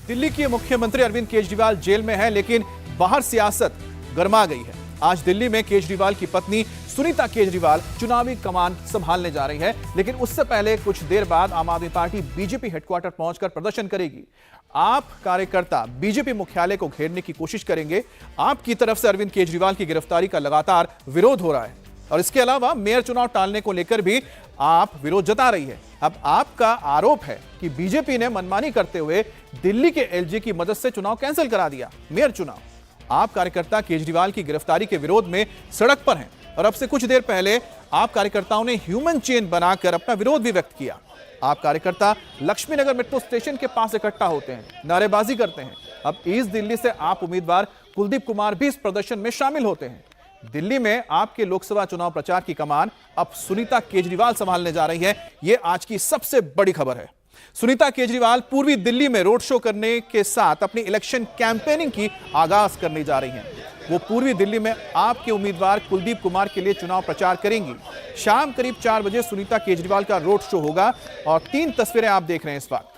दिल्ली के मुख्यमंत्री अरविंद केजरीवाल जेल में हैं, लेकिन बाहर सियासत गर्मा गई है। आज दिल्ली में केजरीवाल की पत्नी सुनीता केजरीवाल चुनावी कमान संभालने जा रही है, लेकिन उससे पहले कुछ देर बाद आम आदमी पार्टी बीजेपी हेडक्वार्टर पहुंचकर प्रदर्शन करेगी। आप कार्यकर्ता बीजेपी मुख्यालय को घेरने की कोशिश करेंगे। आपकी तरफ से अरविंद केजरीवाल की गिरफ्तारी का लगातार विरोध हो रहा है और इसके अलावा मेयर चुनाव टालने को लेकर भी आप विरोध जता रही है। अब आपका आरोप है कि बीजेपी ने मनमानी करते हुए दिल्ली के एलजी की मदद से चुनाव कैंसिल करा दिया, मेयर चुनाव। आप कार्यकर्ता केजरीवाल की गिरफ्तारी के विरोध में सड़क पर हैं और अब से कुछ देर पहले आप कार्यकर्ताओं ने ह्यूमन चेन बनाकर अपना विरोध भी व्यक्त किया। आप कार्यकर्ता लक्ष्मीनगर मेट्रो स्टेशन के पास इकट्ठा होते हैं, नारेबाजी करते हैं। अब ईस्ट दिल्ली से आप उम्मीदवार कुलदीप कुमार भी इस प्रदर्शन में शामिल होते हैं। दिल्ली में आपके लोकसभा चुनाव प्रचार की कमान अब सुनीता केजरीवाल संभालने जा रही है। यह आज की सबसे बड़ी खबर है। सुनीता केजरीवाल पूर्वी दिल्ली में रोड शो करने के साथ अपनी इलेक्शन कैंपेनिंग की आगाज करने जा रही हैं। वो पूर्वी दिल्ली में आपके उम्मीदवार कुलदीप कुमार के लिए चुनाव प्रचार करेंगी। शाम करीब 4 बजे सुनीता केजरीवाल का रोड शो होगा और 3 तस्वीरें आप देख रहे हैं इस वक्त।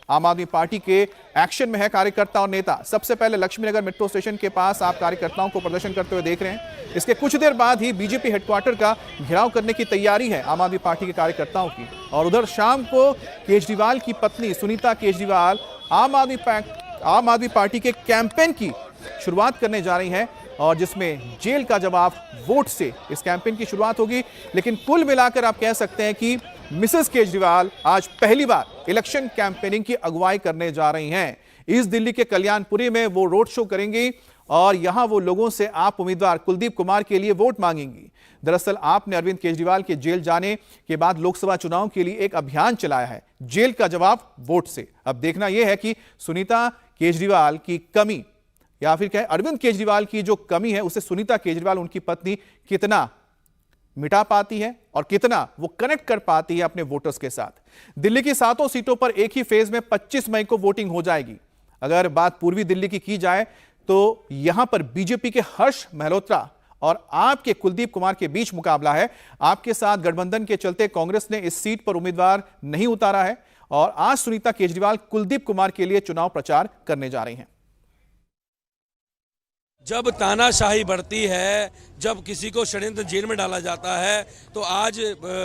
आम आदमी पार्टी के एक्शन में है कार्यकर्ता और नेता। सबसे पहले लक्ष्मीनगर मेट्रो स्टेशन के पास आप कार्यकर्ताओं को प्रदर्शन करते हुए देख रहे हैं। इसके कुछ देर बाद ही बीजेपी हेडक्वार्टर का घेराव करने की तैयारी है आम आदमी पार्टी के कार्यकर्ताओं की। और उधर शाम को केजरीवाल की पत्नी सुनीता केजरीवाल आम आदमी पार्टी के कैंपेन की शुरुआत करने जा रही हैं और जिसमें जेल का जवाब वोट से इस कैंपेन की शुरुआत होगी। लेकिन कुल मिलाकर आप कह सकते हैं कि मिसेस केजरीवाल आज पहली बार इलेक्शन कैंपेनिंग की अगुवाई करने जा रही हैं। ईस्ट दिल्ली के कल्याणपुरी में वो रोड शो करेंगी और यहां वो लोगों से आप उम्मीदवार कुलदीप कुमार के लिए वोट मांगेंगी। दरअसल आपने अरविंद केजरीवाल के जेल जाने के बाद लोकसभा चुनाव के लिए एक अभियान चलाया है, जेल का जवाब वोट से। अब देखना यह है कि सुनीता केजरीवाल की कमी या फिर क्या अरविंद केजरीवाल की जो कमी है उसे सुनीता केजरीवाल उनकी पत्नी कितना मिटा पाती है और कितना वो कनेक्ट कर पाती है अपने वोटर्स के साथ। दिल्ली की 7 सीटों पर एक ही फेज में 25 मई को वोटिंग हो जाएगी। अगर बात पूर्वी दिल्ली की जाए तो यहां पर बीजेपी के हर्ष मल्होत्रा और आपके कुलदीप कुमार के बीच मुकाबला है। आपके साथ गठबंधन के चलते कांग्रेस ने इस सीट पर उम्मीदवार नहीं उतारा है और आज सुनीता केजरीवाल कुलदीप कुमार के लिए चुनाव प्रचार करने जा रही हैं। जब तानाशाही बढ़ती है, जब किसी को षड्यंत्र जेल में डाला जाता है, तो आज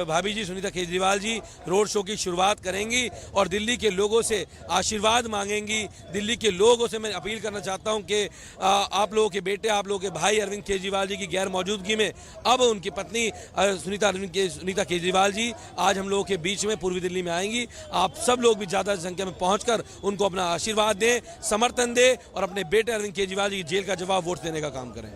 भाभी जी सुनीता केजरीवाल जी रोड शो की शुरुआत करेंगी और दिल्ली के लोगों से आशीर्वाद मांगेंगी। दिल्ली के लोगों से मैं अपील करना चाहता हूं कि आप लोगों के बेटे, आप लोगों के भाई अरविंद केजरीवाल जी की गैर मौजूदगी में अब उनकी पत्नी सुनीता केजरीवाल जी आज हम लोगों के बीच में पूर्वी दिल्ली में आएंगी। आप सब लोग भी ज़्यादा संख्या में पहुँचकर उनको अपना आशीर्वाद दें, समर्थन दें और अपने बेटे अरविंद केजरीवाल जी की जेल का जवाब वोट देने का काम करें।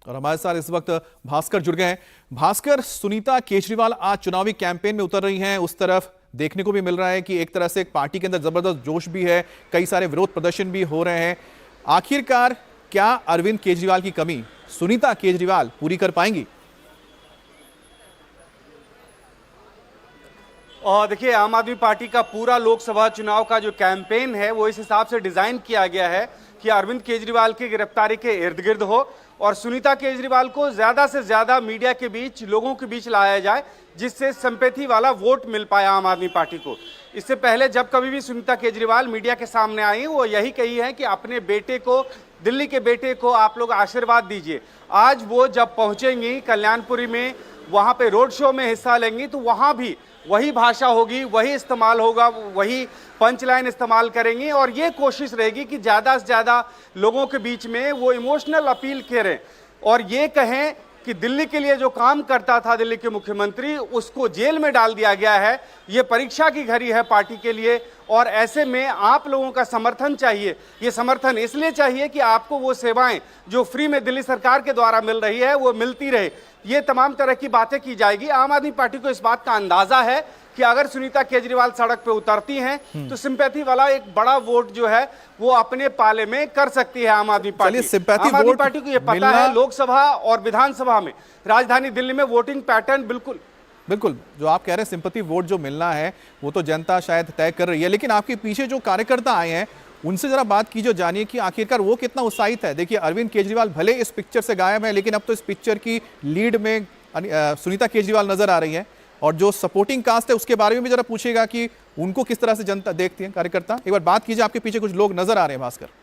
और हमारे साथ इस वक्त भास्कर जुड़ गए हैं। भास्कर, सुनीता केजरीवाल आज चुनावी कैंपेन में उतर रही हैं। उस तरफ देखने को भी मिल रहा है कि एक तरह से एक पार्टी के अंदर जबरदस्त जोश भी है, कई सारे विरोध प्रदर्शन भी हो रहे हैं। आखिरकार क्या अरविंद केजरीवाल की कमी सुनीता केजरीवाल पूरी कर पाएंगी? और देखिए, आम आदमी पार्टी का पूरा लोकसभा चुनाव का जो कैंपेन है वो इस हिसाब से डिजाइन किया गया है कि अरविंद केजरीवाल की गिरफ्तारी के इर्द गिर्द हो और सुनीता केजरीवाल को ज्यादा से ज्यादा मीडिया के बीच, लोगों के बीच लाया जाए, जिससे सिंपैथी वाला वोट मिल पाए आम आदमी पार्टी को। इससे पहले जब कभी भी सुनीता केजरीवाल मीडिया के सामने आई, वो यही कही है कि अपने बेटे को, दिल्ली के बेटे को आप लोग आशीर्वाद दीजिए। आज वो जब पहुंचेंगी कल्याणपुरी में, वहां पे रोड शो में हिस्सा लेंगी, तो वहां भी वही भाषा होगी, वही इस्तेमाल होगा, वही पंचलाइन इस्तेमाल करेंगी और ये कोशिश रहेगी कि ज़्यादा से ज़्यादा लोगों के बीच में वो इमोशनल अपील करें और ये कहें कि दिल्ली के लिए जो काम करता था दिल्ली के मुख्यमंत्री, उसको जेल में डाल दिया गया है। ये परीक्षा की घड़ी है पार्टी के लिए और ऐसे में आप लोगों का समर्थन चाहिए। ये समर्थन इसलिए चाहिए कि आपको वो सेवाएं जो फ्री में दिल्ली सरकार के द्वारा मिल रही है वो मिलती रहे। ये तमाम तरह की बातें की जाएगी। आम आदमी पार्टी को इस बात का अंदाजा है कि अगर सुनीता केजरीवाल सड़क पे उतरती हैं तो सिंपैथी वाला एक बड़ा वोट जो है वो अपने पाले में कर सकती है आम आदमी पार्टी। आम आदमी पार्टी को ये पता है लोकसभा और विधानसभा में राजधानी दिल्ली में वोटिंग पैटर्न बिल्कुल जो आप कह रहे हैं सिंपैथी वोट जो मिलना है वो तो जनता शायद तय कर रही है, लेकिन आपके पीछे जो कार्यकर्ता आए हैं उनसे जरा बात कीजिए, जानिए कि आखिरकार वो कितना उत्साहित है। देखिए, अरविंद केजरीवाल भले इस पिक्चर से गायब है, लेकिन अब तो इस पिक्चर की लीड में सुनीता केजरीवाल नजर आ रही है और जो सपोर्टिंग कास्ट है उसके बारे में भी जरा पूछेगा कि उनको किस तरह से जनता देखती है, कार्यकर्ता? एक बार बात कीजिए, आपके पीछे कुछ लोग नजर आ रहे हैं भास्कर।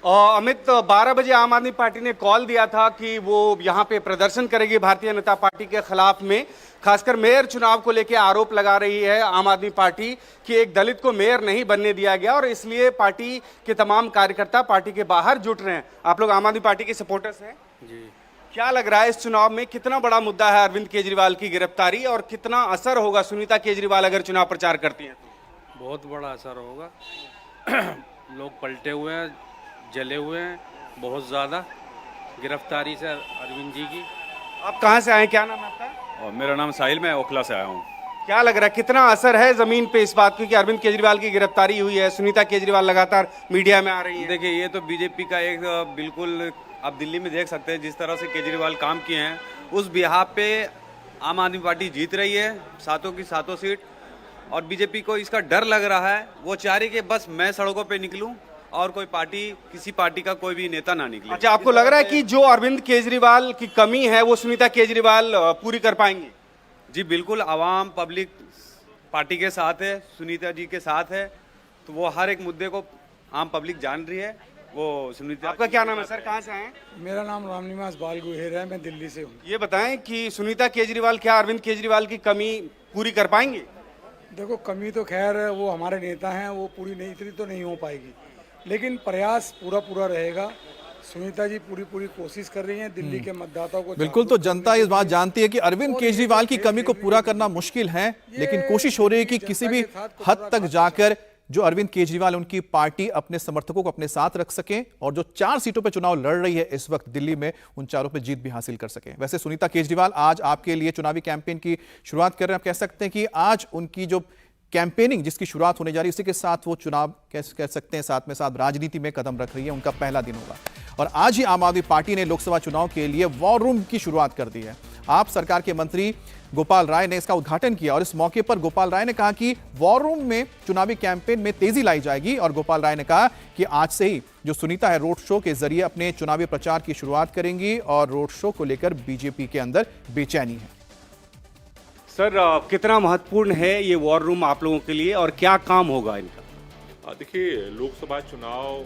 अमित, 12 बजे आम आदमी पार्टी ने कॉल दिया था कि वो यहाँ पे प्रदर्शन करेगी भारतीय जनता पार्टी के खिलाफ में। खासकर मेयर चुनाव को लेकर आरोप लगा रही है आम आदमी पार्टी कि एक दलित को मेयर नहीं बनने दिया गया और इसलिए पार्टी के तमाम कार्यकर्ता पार्टी के बाहर जुट रहे हैं। आप लोग आम आदमी पार्टी के सपोर्टर्स हैं जी। क्या लग रहा है इस चुनाव में कितना बड़ा मुद्दा है अरविंद केजरीवाल की गिरफ्तारी, और कितना असर होगा सुनीता केजरीवाल अगर चुनाव प्रचार करती हैं? बहुत बड़ा असर होगा। लोग पलटे हुए हैं, जले हुए हैं बहुत ज़्यादा गिरफ्तारी से अरविंद जी की। आप कहाँ से आए, क्या नाम है आपका? और मेरा नाम साहिल, मैं ओखला से आया हूँ। क्या लग रहा है कितना असर है जमीन पे इस बात की कि अरविंद केजरीवाल की गिरफ्तारी हुई है, सुनीता केजरीवाल लगातार मीडिया में आ रही है? देखिए, ये तो बीजेपी का एक बिल्कुल, आप दिल्ली में देख सकते हैं जिस तरह से केजरीवाल काम किए हैं, उस बिहाफ पे आम आदमी पार्टी जीत रही है सातों की सातों सीट। और बीजेपी को इसका डर लग रहा है, वो चाह रही कि बस मैं सड़कों पे निकलूं और कोई पार्टी, किसी पार्टी का कोई भी नेता ना निकले। अच्छा, आपको लग रहा है कि जो अरविंद केजरीवाल की कमी है वो सुनीता केजरीवाल पूरी कर पाएंगी? जी बिल्कुल, आवाम पब्लिक पार्टी के साथ है, सुनीता जी के साथ है, तो वो हर एक मुद्दे को आम पब्लिक जान रही है। वो सुनीता। आपका क्या नाम है सर, कहाँ से आए? मेरा नाम रामनिवास बाल गुहेर है, मैं दिल्ली से हूँ। ये बताएं कि सुनीता केजरीवाल क्या अरविंद केजरीवाल की कमी पूरी कर पाएंगे? देखो, कमी तो खैर वो हमारे नेता हैं, वो पूरी नहीं, इतनी तो नहीं हो पाएगी, लेकिन प्रयास पूरा रहेगा। सुनीता जी पूरी कोशिश कर रही हैं दिल्ली के मतदाताओं को। बिल्कुल, तो जनता इस बात जानती है कि अरविंद केजरीवाल की कमी को पूरा करना मुश्किल है, लेकिन कोशिश हो रही है कि किसी भी हद तक जाकर जो अरविंद केजरीवाल, उनकी पार्टी अपने समर्थकों को अपने साथ रख सकें और जो 4 सीटों पर चुनाव लड़ रही है इस वक्त दिल्ली में, उन चारों पे जीत भी हासिल कर सकें। वैसे सुनीता केजरीवाल आज आपके लिए चुनावी कैंपेन की शुरुआत कर रहे हैं। आप कह सकते हैं कि आज उनकी जो कैंपेनिंग जिसकी शुरुआत होने जा रही है, उसी के साथ वो चुनाव कह सकते हैं साथ में साथ राजनीति में कदम रख रही है। उनका पहला दिन होगा और आज ही आम आदमी पार्टी ने लोकसभा चुनाव के लिए वॉर रूम की शुरुआत कर दी है। आप सरकार के मंत्री गोपाल राय ने इसका उद्घाटन किया और इस मौके पर गोपाल राय ने कहा कि वॉर रूम में चुनावी कैंपेन में तेजी लाई जाएगी। और गोपाल राय ने कहा कि आज से ही जो सुनीता है रोड शो के जरिए अपने चुनावी प्रचार की शुरुआत करेंगी और रोड शो को लेकर बीजेपी के अंदर बेचैनी है। सर, कितना महत्वपूर्ण है ये वॉर रूम आप लोगों के लिए और क्या काम होगा इनका? देखिए, लोकसभा चुनाव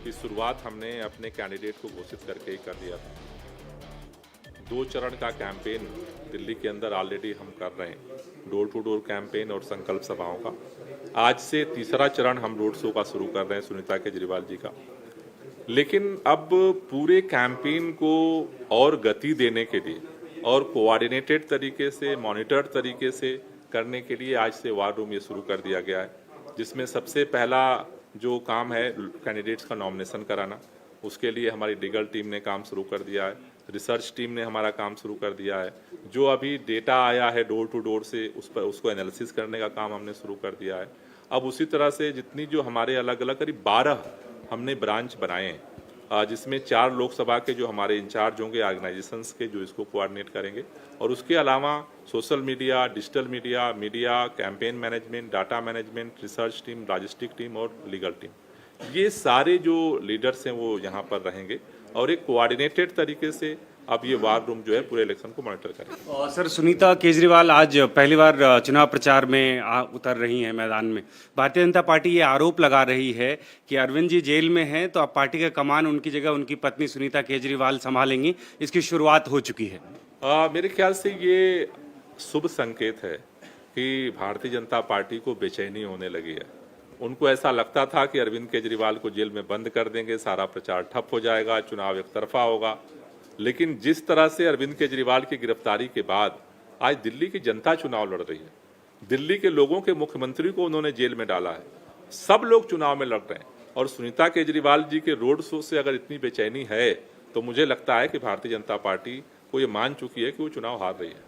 की शुरुआत हमने अपने कैंडिडेट को घोषित करके ही कर दिया था। 2 चरण का कैंपेन दिल्ली के अंदर ऑलरेडी हम कर रहे हैं, डोर टू डोर कैंपेन और संकल्प सभाओं का। आज से तीसरा चरण हम रोड शो का शुरू कर रहे हैं सुनीता केजरीवाल जी का। लेकिन अब पूरे कैंपेन को और गति देने के लिए और कोऑर्डिनेटेड तरीके से, मॉनिटर्ड तरीके से करने के लिए आज से वॉर रूम ये शुरू कर दिया गया है, जिसमें सबसे पहला जो काम है कैंडिडेट्स का नॉमिनेशन कराना। उसके लिए हमारी लीगल टीम ने काम शुरू कर दिया है, रिसर्च टीम ने हमारा काम शुरू कर दिया है। जो अभी डेटा आया है डोर टू डोर से, उस पर उसको एनालिसिस करने का काम हमने शुरू कर दिया है। अब उसी तरह से जितनी जो हमारे अलग अलग करीब 12 हमने ब्रांच बनाए हैं, जिसमें 4 लोकसभा के जो हमारे इंचार्ज होंगे ऑर्गेनाइजेशंस के, जो इसको कोऑर्डिनेट करेंगे। और उसके अलावा social media, digital media, campaign management, data management, research team, logistic team और लीगल टीम, ये सारे जो लीडर्स हैं वो यहाँ पर रहेंगे और एक कोऑर्डिनेटेड तरीके से अब ये वार रूम जो है पूरे इलेक्शन को मॉनिटर करेंगे। सर, सुनीता केजरीवाल आज पहली बार चुनाव प्रचार में उतर रही हैं मैदान में। भारतीय जनता पार्टी ये आरोप लगा रही है कि अरविंद जी जेल में हैं तो अब पार्टी का कमान उनकी जगह उनकी पत्नी सुनीता केजरीवाल संभालेंगी। इसकी शुरुआत हो चुकी है। मेरे ख्याल से ये शुभ संकेत है कि भारतीय जनता पार्टी को बेचैनी होने लगी है। उनको ऐसा लगता था कि अरविंद केजरीवाल को जेल में बंद कर देंगे, सारा प्रचार ठप हो जाएगा, चुनाव एक तरफा होगा। लेकिन जिस तरह से अरविंद केजरीवाल की गिरफ्तारी के बाद आज दिल्ली की जनता चुनाव लड़ रही है, दिल्ली के लोगों के मुख्यमंत्री को उन्होंने जेल में डाला है, सब लोग चुनाव में लड़ रहे हैं। और सुनीता केजरीवाल जी के रोड शो से अगर इतनी बेचैनी है तो मुझे लगता है कि भारतीय जनता पार्टी को ये मान चुकी है कि वो चुनाव हार रही है।